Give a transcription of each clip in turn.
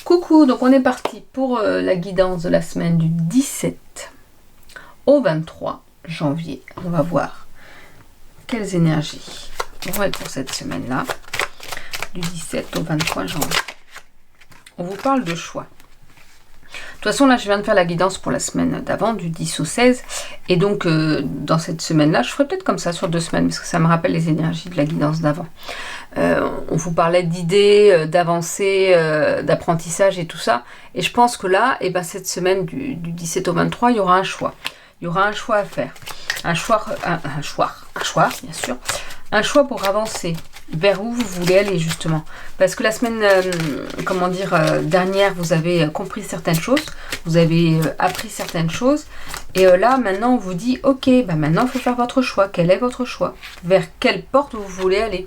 Coucou, donc on est parti pour la guidance de la semaine du 17 au 23 janvier. On va voir quelles énergies vont être pour cette semaine-là, du 17 au 23 janvier. On vous parle de choix. De toute façon, là, je viens de faire la guidance pour la semaine d'avant, du 10 au 16. Et donc, dans cette semaine-là, je ferai peut-être comme ça sur 2 semaines, parce que ça me rappelle les énergies de la guidance d'avant. On vous parlait d'idées, d'avancées, d'apprentissage et tout ça. Et je pense que là, cette semaine du 17 au 23, il y aura un choix. Il y aura un choix à faire. Un choix, bien sûr. Un choix pour avancer. Vers où vous voulez aller justement. Parce que la semaine, dernière, vous avez compris certaines choses. Vous avez appris certaines choses. Et là, maintenant, on vous dit, ok, maintenant, il faut faire votre choix. Quel est votre choix? Vers quelle porte vous voulez aller?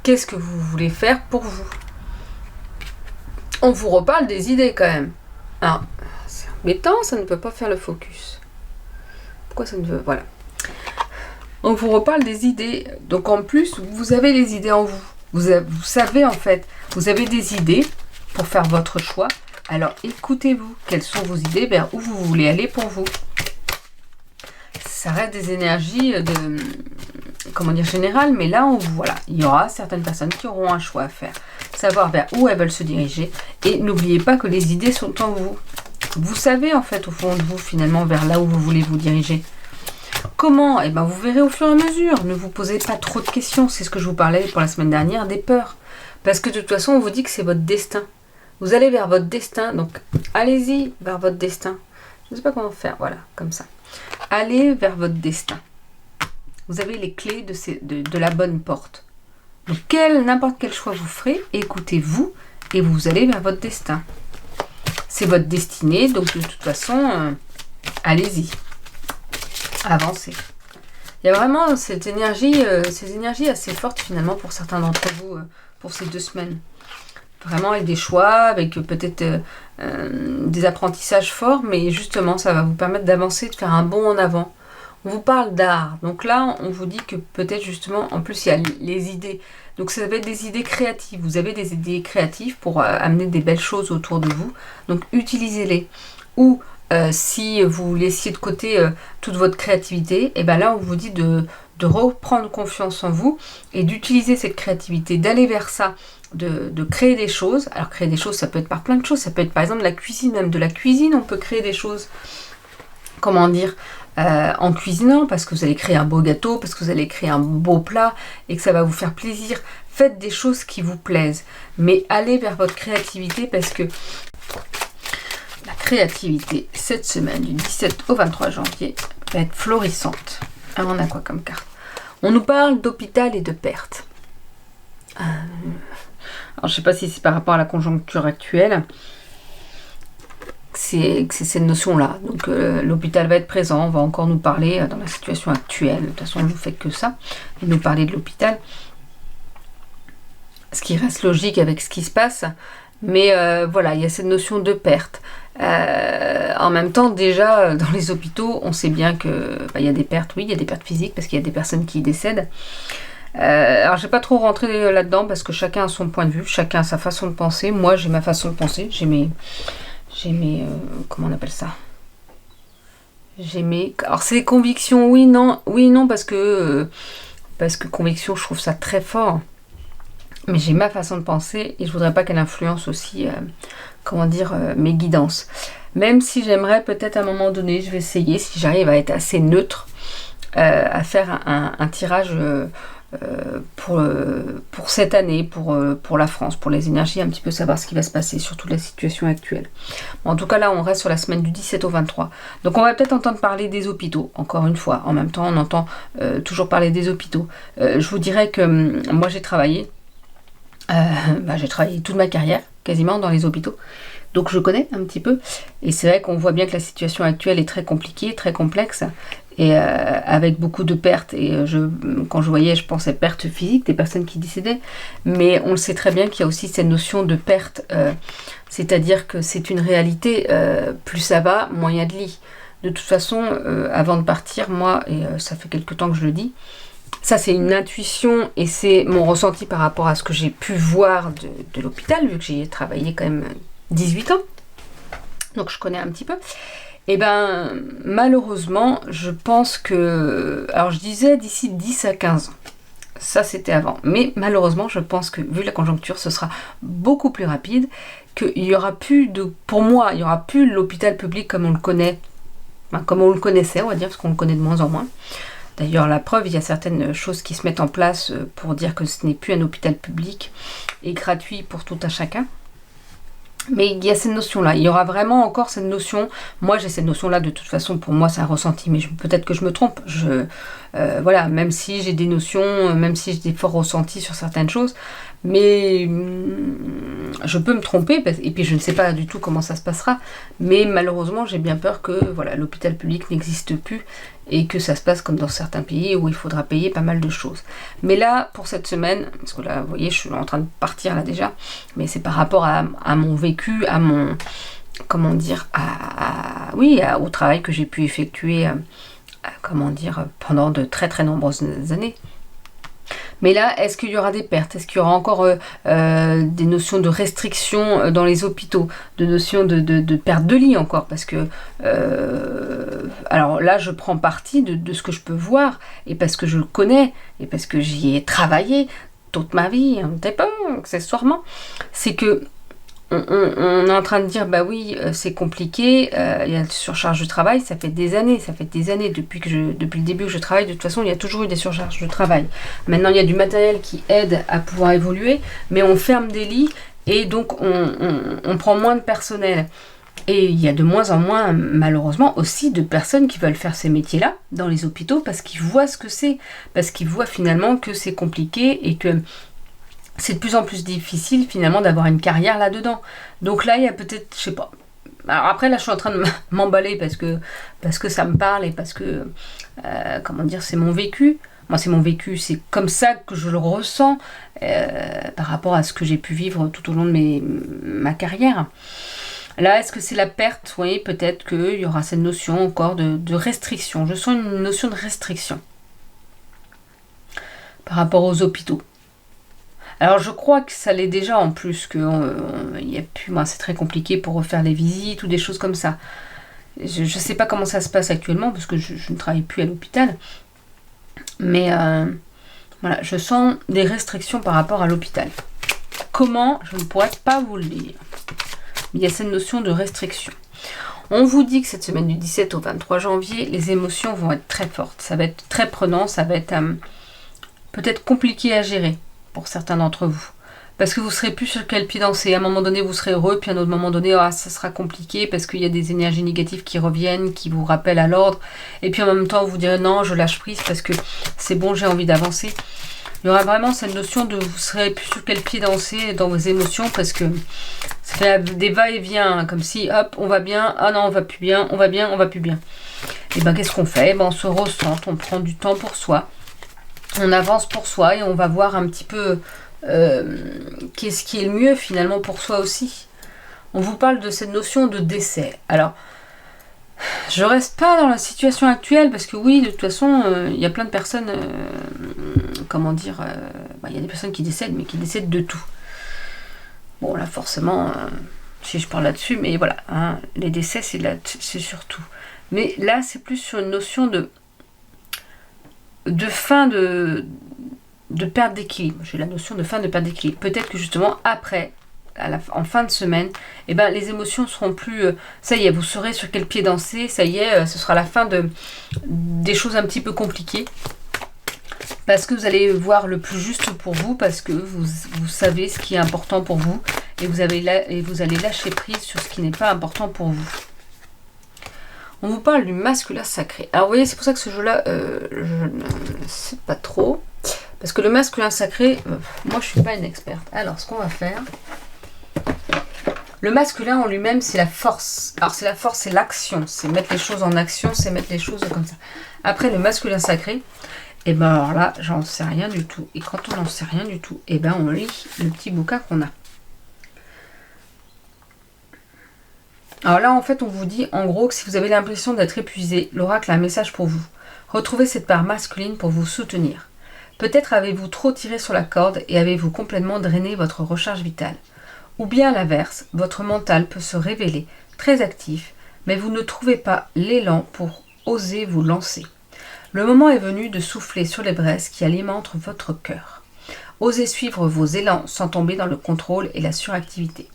Qu'est-ce que vous voulez faire pour vous? On vous reparle des idées quand même. Ah, c'est embêtant, ça ne peut pas faire le focus. Pourquoi ça ne veut... Voilà. On vous reparle des idées. Donc en plus, vous avez les idées en vous. Vous savez en fait, vous avez des idées pour faire votre choix. Alors écoutez-vous. Quelles sont vos idées? Vers où vous voulez aller pour vous? Ça reste des énergies générales, mais là, voilà, il y aura certaines personnes qui auront un choix à faire. Savoir vers où elles veulent se diriger. Et n'oubliez pas que les idées sont en vous. Vous savez en fait au fond de vous finalement vers là où vous voulez vous diriger. Comment? Vous verrez au fur et à mesure. Ne vous posez pas trop de questions. C'est ce que je vous parlais pour la semaine dernière, des peurs. Parce que de toute façon, on vous dit que c'est votre destin. Vous allez vers votre destin. Donc, allez-y vers votre destin. Je ne sais pas comment faire. Voilà, comme ça. Allez vers votre destin. Vous avez les clés de la bonne porte. Donc, n'importe quel choix vous ferez, écoutez-vous et vous allez vers votre destin. C'est votre destinée. Donc, de toute façon, allez-y. Avancer. Il y a vraiment ces énergies assez fortes finalement pour certains d'entre vous pour ces 2 semaines. Vraiment avec des choix, avec peut-être des apprentissages forts, mais justement ça va vous permettre d'avancer, de faire un bond en avant. On vous parle d'art, donc là on vous dit que peut-être justement, en plus il y a les idées, donc ça va être des idées créatives. Vous avez des idées créatives pour amener des belles choses autour de vous, donc utilisez-les. Ou si vous laissiez de côté toute votre créativité, et là on vous dit de reprendre confiance en vous et d'utiliser cette créativité, d'aller vers ça, de créer des choses. Alors créer des choses, ça peut être par plein de choses, ça peut être par exemple la cuisine, même de la cuisine, on peut créer des choses, en cuisinant, parce que vous allez créer un beau gâteau, parce que vous allez créer un beau plat et que ça va vous faire plaisir. Faites des choses qui vous plaisent, mais allez vers votre créativité parce que la créativité, cette semaine, du 17 au 23 janvier, va être florissante. Alors, on a quoi comme carte? On nous parle d'hôpital et de perte. Alors, je ne sais pas si c'est par rapport à la conjoncture actuelle. C'est cette notion-là. Donc, l'hôpital va être présent. On va encore nous parler dans la situation actuelle. De toute façon, je ne vous fais que ça. Et nous parler de l'hôpital. Ce qui reste logique avec ce qui se passe. Mais voilà, il y a cette notion de perte. En même temps, déjà, dans les hôpitaux, on sait bien que il y a des pertes, oui, il y a des pertes physiques parce qu'il y a des personnes qui décèdent. Alors, je vais pas trop rentrer là-dedans parce que chacun a son point de vue, chacun a sa façon de penser. Moi, j'ai ma façon de penser, j'ai mes comment on appelle ça? Alors, c'est des convictions, oui, non, parce que conviction, je trouve ça très fort. Mais j'ai ma façon de penser et je voudrais pas qu'elle influence aussi, mes guidances. Même si j'aimerais peut-être à un moment donné, je vais essayer, si j'arrive à être assez neutre, à faire un tirage pour cette année, pour la France, pour les énergies, un petit peu savoir ce qui va se passer, surtout la situation actuelle. Bon, en tout cas, là, on reste sur la semaine du 17 au 23. Donc, on va peut-être entendre parler des hôpitaux, encore une fois. En même temps, on entend toujours parler des hôpitaux. Je vous dirais que moi, j'ai travaillé toute ma carrière, quasiment, dans les hôpitaux. Donc je connais un petit peu. Et c'est vrai qu'on voit bien que la situation actuelle est très compliquée, très complexe. Et avec beaucoup de pertes. Et quand je voyais, je pensais pertes physiques, des personnes qui décédaient. Mais on le sait très bien qu'il y a aussi cette notion de perte. C'est-à-dire que c'est une réalité. Plus ça va, moins il y a de lits. De toute façon, avant de partir, moi, et ça fait quelque temps que je le dis, ça c'est une intuition et c'est mon ressenti par rapport à ce que j'ai pu voir de l'hôpital, vu que j'y ai travaillé quand même 18 ans. Donc je connais un petit peu. Et ben malheureusement, je pense que... Alors je disais d'ici 10 à 15 ans. Ça c'était avant. Mais malheureusement, je pense que vu la conjoncture, ce sera beaucoup plus rapide. Qu'il y aura plus de... Pour moi, il y aura plus l'hôpital public comme on le connaît. Enfin, comme on le connaissait, on va dire, parce qu'on le connaît de moins en moins. D'ailleurs, la preuve, il y a certaines choses qui se mettent en place pour dire que ce n'est plus un hôpital public et gratuit pour tout à chacun. Mais il y a cette notion-là, il y aura vraiment encore cette notion, moi j'ai cette notion-là de toute façon, pour moi c'est un ressenti, mais peut-être que je me trompe, voilà, même si j'ai des notions, même si j'ai des forts ressentis sur certaines choses, mais je peux me tromper, et puis je ne sais pas du tout comment ça se passera, mais malheureusement j'ai bien peur que voilà, l'hôpital public n'existe plus, et que ça se passe comme dans certains pays où il faudra payer pas mal de choses. Mais là, pour cette semaine, parce que là, vous voyez, je suis en train de partir là déjà, mais c'est par rapport à mon vécu, à mon, comment dire, au travail que j'ai pu effectuer, comment dire, pendant de très très nombreuses années. Mais là, est-ce qu'il y aura des pertes? Est-ce qu'il y aura encore des notions de restriction dans les hôpitaux, de notions de perte de lits encore? Parce que, alors là, je prends parti de ce que je peux voir, et parce que je le connais, et parce que j'y ai travaillé toute ma vie, un petit peu, accessoirement, c'est que on est en train de dire, bah oui, c'est compliqué, il y a une surcharge de travail, ça fait des années, depuis le début que je travaille, de toute façon, il y a toujours eu des surcharges de travail. Maintenant, il y a du matériel qui aide à pouvoir évoluer, mais on ferme des lits, et donc on prend moins de personnel. Et il y a de moins en moins, malheureusement, aussi de personnes qui veulent faire ces métiers-là dans les hôpitaux, parce qu'ils voient ce que c'est, parce qu'ils voient finalement que c'est compliqué, et que c'est de plus en plus difficile finalement d'avoir une carrière là-dedans. Donc là, il y a peut-être, je sais pas. Alors après, là, je suis en train de m'emballer parce que ça me parle et parce que, comment dire, c'est mon vécu. Moi, c'est mon vécu, c'est comme ça que je le ressens par rapport à ce que j'ai pu vivre tout au long de ma carrière. Là, est-ce que c'est la perte? Oui, peut-être qu'il y aura cette notion encore de restriction. Je sens une notion de restriction par rapport aux hôpitaux. Alors je crois que ça l'est déjà en plus, c'est très compliqué pour refaire les visites ou des choses comme ça. Je ne sais pas comment ça se passe actuellement parce que je ne travaille plus à l'hôpital. Mais voilà, je sens des restrictions par rapport à l'hôpital. Comment? Je ne pourrais pas vous le dire. Il y a cette notion de restriction. On vous dit que cette semaine du 17 au 23 janvier, les émotions vont être très fortes. Ça va être très prenant, ça va être peut-être compliqué à gérer pour certains d'entre vous. Parce que vous ne serez plus sur quel pied danser. À un moment donné, vous serez heureux, puis à un autre moment donné, ça sera compliqué parce qu'il y a des énergies négatives qui reviennent, qui vous rappellent à l'ordre. Et puis en même temps, vous direz non, je lâche prise parce que c'est bon, j'ai envie d'avancer. Il y aura vraiment cette notion de vous serez plus sur quel pied danser dans vos émotions parce que ça fait des va-et-vient, comme si hop, on va bien, ah non, on va plus bien, on va bien, on va plus bien. Et ben qu'est-ce qu'on fait? On se ressent, on prend du temps pour soi. On avance pour soi et on va voir un petit peu qu'est-ce qui est le mieux finalement pour soi aussi. On vous parle de cette notion de décès. Alors, je reste pas dans la situation actuelle parce que oui, de toute façon, il y a plein de personnes, il y a des personnes qui décèdent, mais qui décèdent de tout. Bon, là, forcément, si je parle là-dessus, mais voilà, hein, les décès, c'est surtout. Mais là, c'est plus sur une notion de fin de perte d'équilibre. J'ai la notion de fin de perte d'équilibre. Peut-être que justement après, en fin de semaine, les émotions seront plus... ça y est, vous saurez sur quel pied danser. Ça y est, ce sera la fin des choses un petit peu compliquées. Parce que vous allez voir le plus juste pour vous, parce que vous savez ce qui est important pour vous. Et vous allez lâcher prise sur ce qui n'est pas important pour vous. On vous parle du masculin sacré. Alors vous voyez, c'est pour ça que ce jeu-là, je ne sais pas trop. Parce que le masculin sacré, moi je suis pas une experte. Alors ce qu'on va faire, le masculin en lui-même c'est la force. Alors c'est la force, c'est l'action. C'est mettre les choses en action, c'est mettre les choses comme ça. Après le masculin sacré, alors là j'en sais rien du tout. Et quand on n'en sait rien du tout, on lit le petit bouquin qu'on a. Alors là, en fait, on vous dit, en gros, que si vous avez l'impression d'être épuisé, l'oracle a un message pour vous. Retrouvez cette part masculine pour vous soutenir. Peut-être avez-vous trop tiré sur la corde et avez-vous complètement drainé votre recharge vitale. Ou bien à l'inverse, votre mental peut se révéler très actif, mais vous ne trouvez pas l'élan pour oser vous lancer. Le moment est venu de souffler sur les braises qui alimentent votre cœur. Osez suivre vos élans sans tomber dans le contrôle et la suractivité.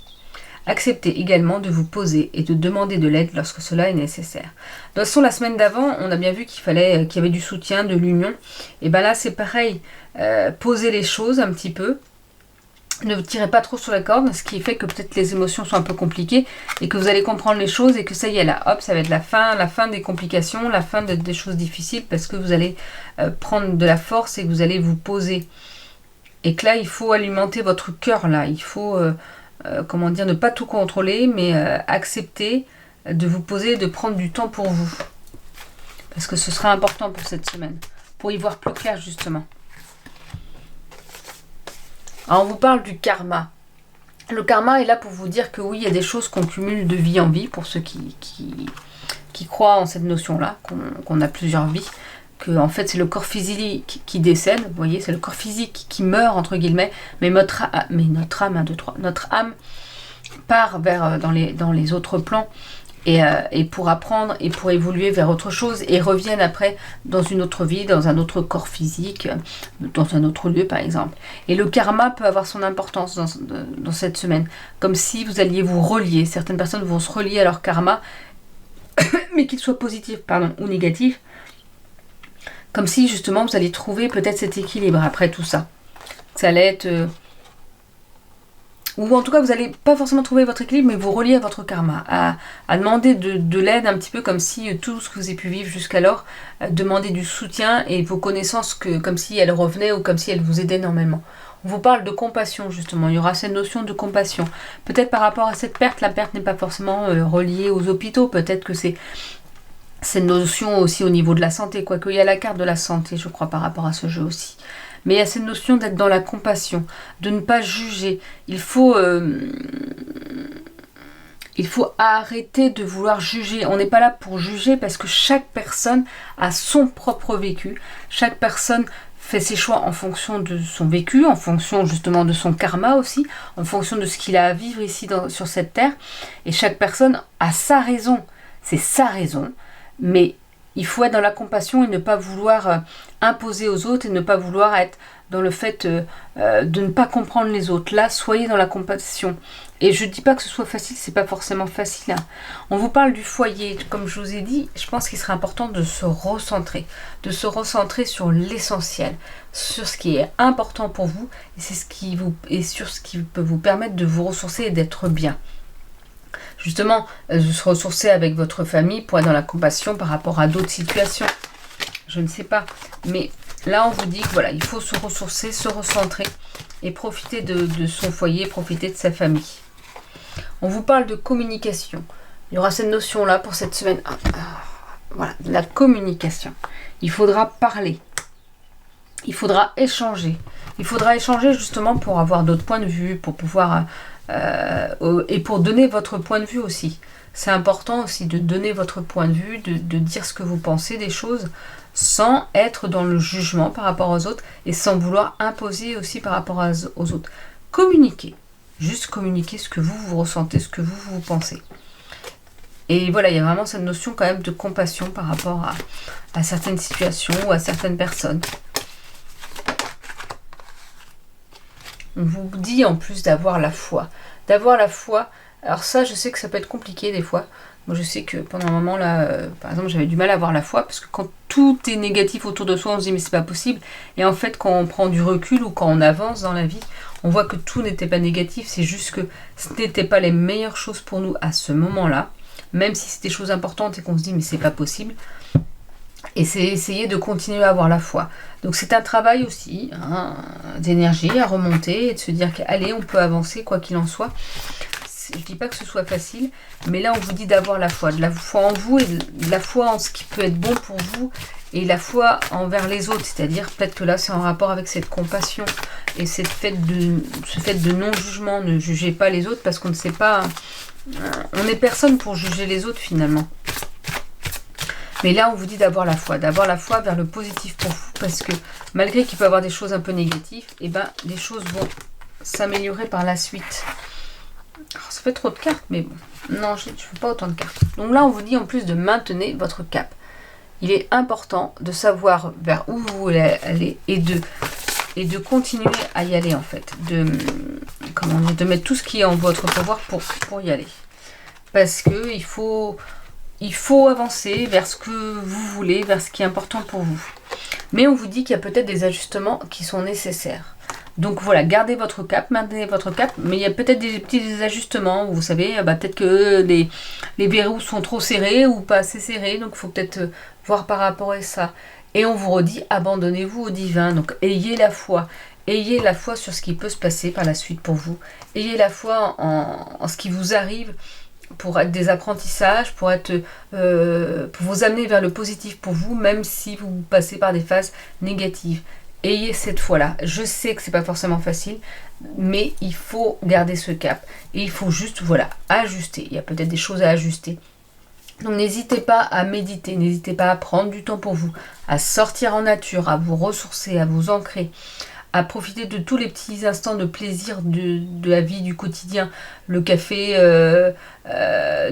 Acceptez également de vous poser et de demander de l'aide lorsque cela est nécessaire. De toute façon, la semaine d'avant, on a bien vu qu'il y avait du soutien, de l'union. Et bien là, c'est pareil. Posez les choses un petit peu. Ne tirez pas trop sur la corde, ce qui fait que peut-être les émotions sont un peu compliquées et que vous allez comprendre les choses et que ça y est, là, hop, ça va être la fin des complications, la fin des choses difficiles parce que vous allez prendre de la force et que vous allez vous poser. Et que là, il faut alimenter votre cœur, là. Il faut, ne pas tout contrôler, mais accepter de vous poser, de prendre du temps pour vous. Parce que ce sera important pour cette semaine, pour y voir plus clair, justement. Alors, on vous parle du karma. Le karma est là pour vous dire que oui, il y a des choses qu'on cumule de vie en vie, pour ceux qui croient en cette notion-là, qu'on a plusieurs vies, que en fait c'est le corps physique qui décède, vous voyez, c'est le corps physique qui meurt, entre guillemets, mais notre âme part vers dans les autres plans, et pour apprendre et pour évoluer vers autre chose et reviennent après dans une autre vie, dans un autre corps physique, dans un autre lieu par exemple. Et le karma peut avoir son importance dans cette semaine, comme si vous alliez vous relier. Certaines personnes vont se relier à leur karma, mais qu'il soit positif ou négatif, comme si justement vous alliez trouver peut-être cet équilibre après tout ça. Ça allait être... ou en tout cas vous n'allez pas forcément trouver votre équilibre, mais vous reliez à votre karma, à demander de l'aide un petit peu, comme si tout ce que vous avez pu vivre jusqu'alors, demander du soutien et vos connaissances comme si elles revenaient ou comme si elles vous aidaient normalement. On vous parle de compassion justement, il y aura cette notion de compassion. Peut-être par rapport à cette perte, la perte n'est pas forcément reliée aux hôpitaux, peut-être que c'est cette notion aussi au niveau de la santé, quoique il y a la carte de la santé je crois par rapport à ce jeu aussi. Mais il y a cette notion d'être dans la compassion, de ne pas juger. Il faut arrêter de vouloir juger. On n'est pas là pour juger parce que chaque personne a son propre vécu. Chaque personne fait ses choix en fonction de son vécu, en fonction justement de son karma aussi, en fonction de ce qu'il a à vivre ici sur cette terre. Et chaque personne a sa raison. C'est sa raison. Mais il faut être dans la compassion et ne pas vouloir imposer aux autres et ne pas vouloir être dans le fait de ne pas comprendre les autres. Là, soyez dans la compassion. Et je ne dis pas que ce soit facile, c'est pas forcément facile. Hein. On vous parle du foyer. Comme je vous ai dit, je pense qu'il serait important de se recentrer sur l'essentiel, sur ce qui est important pour vous et sur ce qui peut vous permettre de vous ressourcer et d'être bien. Justement, se ressourcer avec votre famille pour être dans la compassion par rapport à d'autres situations. Je ne sais pas. Mais là, on vous dit que voilà, il faut se ressourcer, se recentrer et profiter de son foyer, profiter de sa famille. On vous parle de communication. Il y aura cette notion-là pour cette semaine. Voilà, la communication. Il faudra parler. Il faudra échanger. Il faudra échanger justement pour avoir d'autres points de vue, pour pouvoir... et pour donner votre point de vue aussi. C'est important aussi de donner votre point de vue, de dire ce que vous pensez des choses, sans être dans le jugement par rapport aux autres et sans vouloir imposer aussi par rapport aux autres. Communiquer. Juste communiquer ce que vous ressentez, ce que vous pensez. Et voilà, il y a vraiment cette notion quand même de compassion par rapport à certaines situations ou à certaines personnes. On vous dit en plus d'avoir la foi. D'avoir la foi. Alors ça, je sais que ça peut être compliqué des fois. Moi, je sais que pendant un moment, là, par exemple, j'avais du mal à avoir la foi. Parce que quand tout est négatif autour de soi, on se dit mais c'est pas possible. Et en fait, quand on prend du recul ou quand on avance dans la vie, on voit que tout n'était pas négatif. C'est juste que ce n'était pas les meilleures choses pour nous à ce moment-là. Même si c'est des choses importantes et qu'on se dit mais c'est pas possible. Et c'est essayer de continuer à avoir la foi. Donc c'est un travail aussi d'énergie à remonter et de se dire qu'allez, on peut avancer quoi qu'il en soit. Je ne dis pas que ce soit facile, mais là on vous dit d'avoir la foi. De la foi en vous et de la foi en ce qui peut être bon pour vous et la foi envers les autres. C'est-à-dire peut-être que là c'est en rapport avec cette compassion et ce fait de non-jugement. Ne jugez pas les autres parce qu'on ne sait pas... On n'est personne pour juger les autres finalement. Mais là, on vous dit d'avoir la foi vers le positif pour vous, parce que malgré qu'il peut y avoir des choses un peu négatives, eh ben, les choses vont s'améliorer par la suite. Alors, ça fait trop de cartes, mais bon. Non, je ne fais pas autant de cartes. Donc là, on vous dit en plus de maintenir votre cap. Il est important de savoir vers où vous voulez aller et de continuer à y aller en fait. De mettre tout ce qui est en votre pouvoir pour y aller. Parce que il faut avancer vers ce que vous voulez, vers ce qui est important pour vous. Mais on vous dit qu'il y a peut-être des ajustements qui sont nécessaires. Donc voilà, gardez votre cap, maintenez votre cap, mais il y a peut-être des petits ajustements. Vous savez, peut-être que les verrous sont trop serrés ou pas assez serrés, donc il faut peut-être voir par rapport à ça. Et on vous redit, abandonnez-vous au divin, donc ayez la foi. Ayez la foi sur ce qui peut se passer par la suite pour vous. Ayez la foi en ce qui vous arrive pour être des apprentissages, pour vous amener vers le positif pour vous, même si vous passez par des phases négatives. Ayez cette foi-là. Je sais que c'est pas forcément facile, mais il faut garder ce cap. Et il faut juste, ajuster. Il y a peut-être des choses à ajuster. Donc n'hésitez pas à méditer, n'hésitez pas à prendre du temps pour vous, à sortir en nature, à vous ressourcer, à vous ancrer, à profiter de tous les petits instants de plaisir de la vie, du quotidien. Le café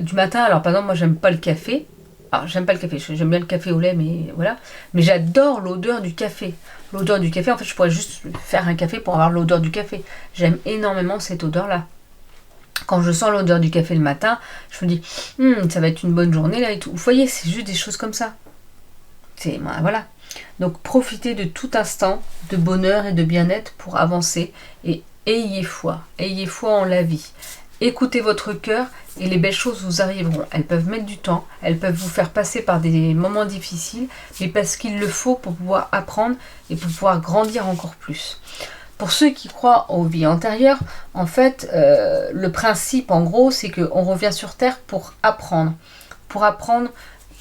du matin. Alors par exemple, moi j'aime pas le café. Alors j'aime pas le café, j'aime bien le café au lait, mais voilà. Mais j'adore l'odeur du café. L'odeur du café, en fait, je pourrais juste faire un café pour avoir l'odeur du café. J'aime énormément cette odeur-là. Quand je sens l'odeur du café le matin, je me dis, ça va être une bonne journée là et tout. Vous voyez, c'est juste des choses comme ça. Voilà. Donc profitez de tout instant de bonheur et de bien-être pour avancer et ayez foi en la vie. Écoutez votre cœur et les belles choses vous arriveront. Elles peuvent mettre du temps, elles peuvent vous faire passer par des moments difficiles, mais parce qu'il le faut pour pouvoir apprendre et pour pouvoir grandir encore plus. Pour ceux qui croient aux vies antérieures, en fait, le principe en gros, c'est qu'on revient sur Terre pour apprendre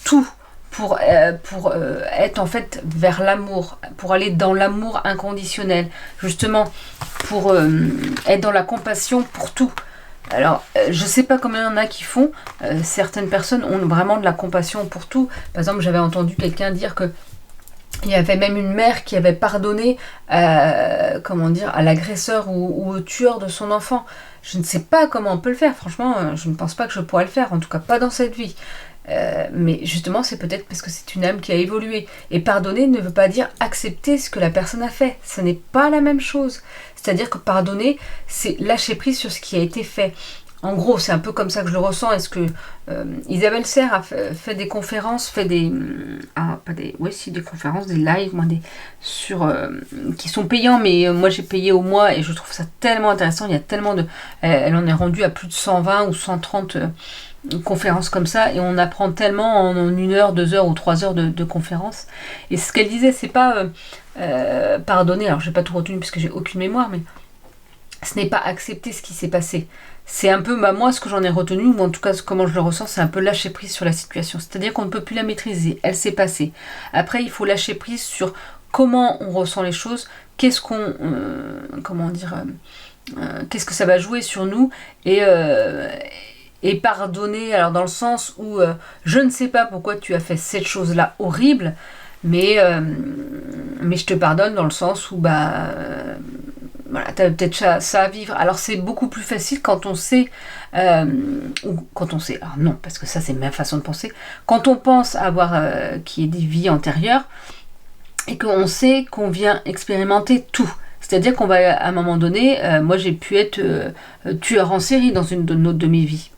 tout. Pour être en fait vers l'amour, pour aller dans l'amour inconditionnel, justement, pour être dans la compassion pour tout. Alors, je sais pas combien il y en a qui font, certaines personnes ont vraiment de la compassion pour tout. Par exemple, j'avais entendu quelqu'un dire que il y avait même une mère qui avait pardonné à l'agresseur ou au tueur de son enfant. Je ne sais pas comment on peut le faire, franchement, je ne pense pas que je pourrais le faire, en tout cas pas dans cette vie. Mais justement, c'est peut-être parce que c'est une âme qui a évolué. Et pardonner ne veut pas dire accepter ce que la personne a fait. Ce n'est pas la même chose. C'est-à-dire que pardonner, c'est lâcher prise sur ce qui a été fait. En gros, c'est un peu comme ça que je le ressens. Est-ce que Isabelle Serre a fait des conférences, des conférences, des lives, qui sont payants, mais moi j'ai payé au mois et je trouve ça tellement intéressant. Il y a tellement elle en est rendue à plus de 120 ou 130 conférences comme ça, et on apprend tellement en 1 heure, 2 heures ou 3 heures de conférence. Et ce qu'elle disait, c'est pas pardonner, alors j'ai pas tout retenu parce que j'ai aucune mémoire, mais ce n'est pas accepter ce qui s'est passé. C'est un peu, moi, ce que j'en ai retenu, ou en tout cas comment je le ressens, c'est un peu lâcher prise sur la situation. C'est-à-dire qu'on ne peut plus la maîtriser, elle s'est passée. Après, il faut lâcher prise sur comment on ressent les choses, qu'est-ce que ça va jouer sur nous, et pardonner, alors dans le sens où je ne sais pas pourquoi tu as fait cette chose-là horrible, mais je te pardonne dans le sens où tu as peut-être ça à vivre. Alors c'est beaucoup plus facile quand on sait, alors non, parce que ça c'est ma façon de penser, quand on pense avoir qu'il y ait des vies antérieures et qu'on sait qu'on vient expérimenter tout. C'est-à-dire qu'on va, à un moment donné, moi j'ai pu être tueur en série dans une autre de mes vies.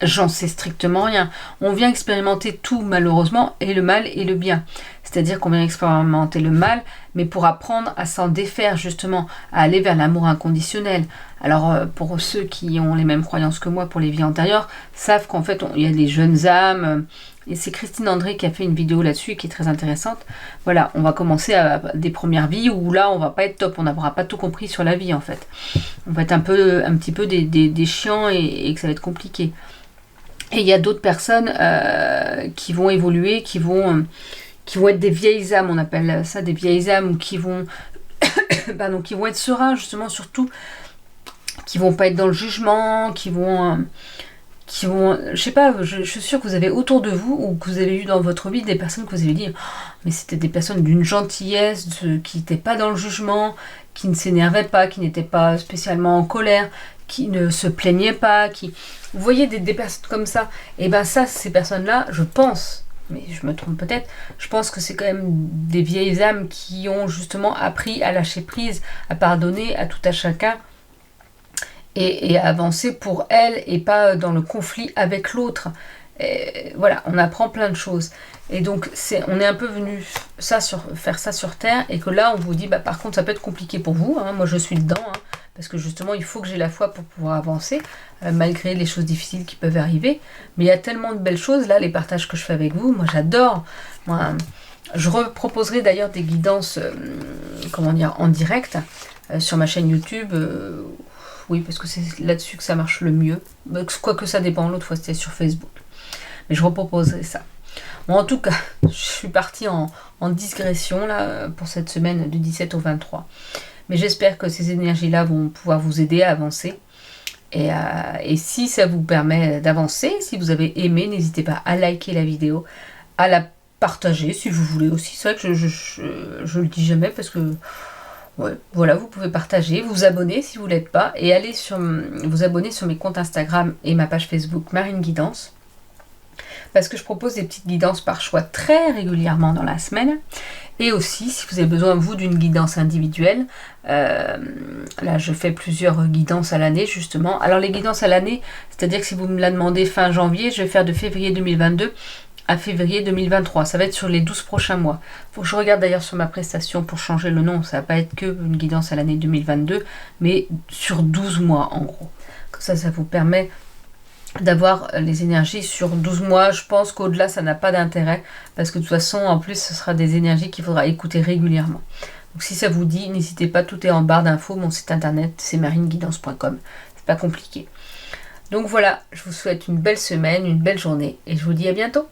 J'en sais strictement rien. On vient expérimenter tout, malheureusement, et le mal et le bien. C'est-à-dire qu'on vient expérimenter le mal, mais pour apprendre à s'en défaire, justement, à aller vers l'amour inconditionnel. Alors, pour ceux qui ont les mêmes croyances que moi pour les vies antérieures, savent qu'en fait, il y a des jeunes âmes, et c'est Christine André qui a fait une vidéo là-dessus qui est très intéressante. Voilà, on va commencer à des premières vies où là, on va pas être top, on n'aura pas tout compris sur la vie, en fait. On va être un petit peu des chiants et que ça va être compliqué. Et il y a d'autres personnes qui vont évoluer, qui vont être des vieilles âmes, on appelle ça des vieilles âmes, ou qui vont être sereins, justement, surtout, qui vont pas être dans le jugement, qui vont je sais pas, je suis sûre que vous avez autour de vous, ou que vous avez eu dans votre vie, des personnes que vous avez dit, oh, mais c'était des personnes d'une gentillesse, qui n'étaient pas dans le jugement, qui ne s'énervaient pas, qui n'étaient pas spécialement en colère, qui ne se plaignaient pas, vous voyez des personnes comme ça, et ben ça, ces personnes-là, je pense, mais je me trompe peut-être, je pense que c'est quand même des vieilles âmes qui ont justement appris à lâcher prise, à pardonner à tout à chacun, et à avancer pour elles, et pas dans le conflit avec l'autre. Voilà, on apprend plein de choses. Et donc, on est un peu venu faire ça sur Terre, et que là, on vous dit, par contre, ça peut être compliqué pour vous, hein, moi je suis dedans, hein, parce que justement, il faut que j'ai la foi pour pouvoir avancer, malgré les choses difficiles qui peuvent arriver. Mais il y a tellement de belles choses, là, les partages que je fais avec vous, moi j'adore. Moi, je reproposerai d'ailleurs des guidances, en direct, sur ma chaîne YouTube, oui, parce que c'est là-dessus que ça marche le mieux. Quoique ça dépend, l'autre fois c'était sur Facebook. Mais je reproposerai ça. Bon, en tout cas, je suis partie en digression là, pour cette semaine du 17 au 23. Mais j'espère que ces énergies-là vont pouvoir vous aider à avancer. Et si ça vous permet d'avancer, si vous avez aimé, n'hésitez pas à liker la vidéo, à la partager si vous voulez aussi. C'est vrai que je le dis jamais parce que... Ouais, voilà, vous pouvez partager, vous abonner si vous ne l'êtes pas, et aller vous abonner sur mes comptes Instagram et ma page Facebook Marine Guidance, parce que je propose des petites guidances par choix très régulièrement dans la semaine. Et aussi, si vous avez besoin, vous, d'une guidance individuelle, là, je fais plusieurs guidances à l'année, justement. Alors, les guidances à l'année, c'est-à-dire que si vous me la demandez fin janvier, je vais faire de février 2022 à février 2023. Ça va être sur les 12 prochains mois. Faut que je regarde d'ailleurs sur ma prestation pour changer le nom. Ça va pas être que une guidance à l'année 2022, mais sur 12 mois, en gros. Comme ça vous permet d'avoir les énergies sur 12 mois. Je pense qu'au-delà, ça n'a pas d'intérêt, parce que de toute façon, en plus, ce sera des énergies qu'il faudra écouter régulièrement. Donc si ça vous dit, n'hésitez pas, tout est en barre d'infos. Mon site internet, c'est marineguidance.com. C'est pas compliqué. Donc voilà, je vous souhaite une belle semaine, une belle journée, et je vous dis à bientôt.